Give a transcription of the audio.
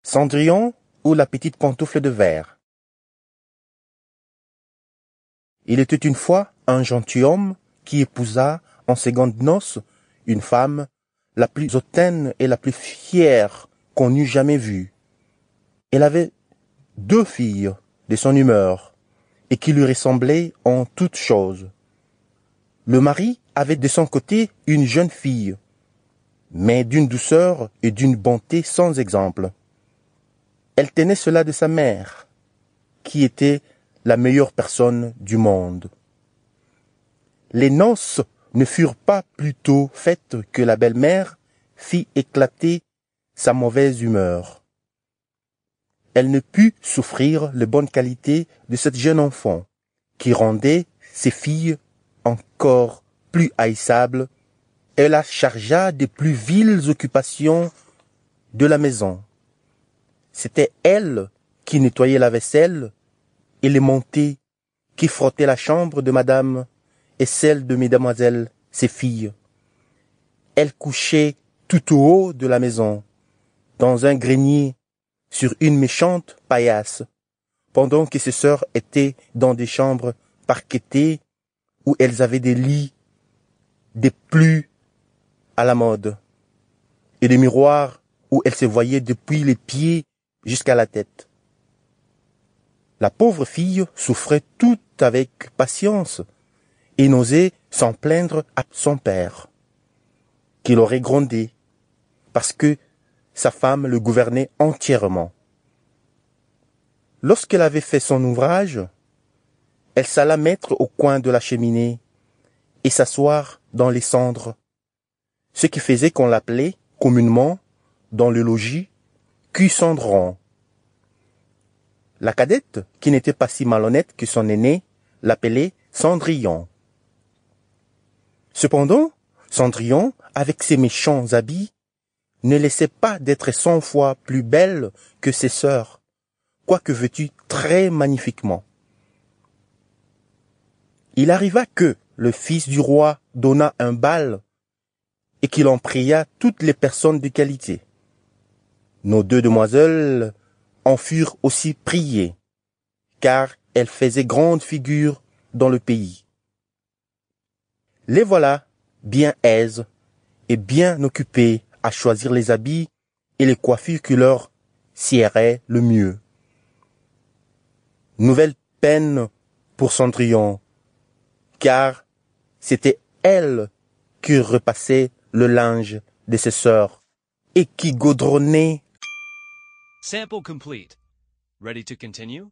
Cendrillon ou la petite pantoufle de verre. Il était une fois un gentilhomme qui épousa en secondes noces une femme la plus hautaine et la plus fière qu'on eût jamais vue. Elle avait 2 filles de son humeur et qui lui ressemblaient en toutes choses. Le mari avait de son côté une jeune fille, mais d'une douceur et d'une bonté sans exemple. Elle tenait cela de sa mère, qui était la meilleure personne du monde. Les noces ne furent pas plus tôt faites que la belle-mère fit éclater sa mauvaise humeur. Elle ne put souffrir les bonnes qualités de cette jeune enfant, qui rendait ses filles encore plus haïssables, et la chargea des plus viles occupations de la maison. C'était elle qui nettoyait la vaisselle et les montées, qui frottait la chambre de madame et celle de mesdemoiselles, ses filles. Elle couchait tout au haut de la maison, dans un grenier, sur une méchante paillasse, pendant que ses sœurs étaient dans des chambres parquetées où elles avaient des lits, des plus à la mode, et des miroirs où elles se voyaient depuis les pieds jusqu'à la tête. La pauvre fille souffrait tout avec patience et n'osait s'en plaindre à son père, qui l'aurait grondé, parce que sa femme le gouvernait entièrement. Lorsqu'elle avait fait son ouvrage, elle s'alla mettre au coin de la cheminée et s'asseoir dans les cendres, ce qui faisait qu'on l'appelait communément, dans le logis, cul-cendron. La cadette, qui n'était pas si malhonnête que son aînée, l'appelait Cendrillon. Cependant, Cendrillon, avec ses méchants habits, ne laissait pas d'être 100 fois plus belle que ses sœurs, quoique vêtue très magnifiquement. Il arriva que le fils du roi donna un bal et qu'il en pria toutes les personnes de qualité. Nos 2 demoiselles en furent aussi priées, car elles faisaient grande figure dans le pays. Les voilà bien aises et bien occupées à choisir les habits et les coiffures qui leur siéraient le mieux. Nouvelle peine pour Cendrillon, car c'était elle qui repassait le linge de ses sœurs et qui gaudronnait. Sample complete. Ready to continue?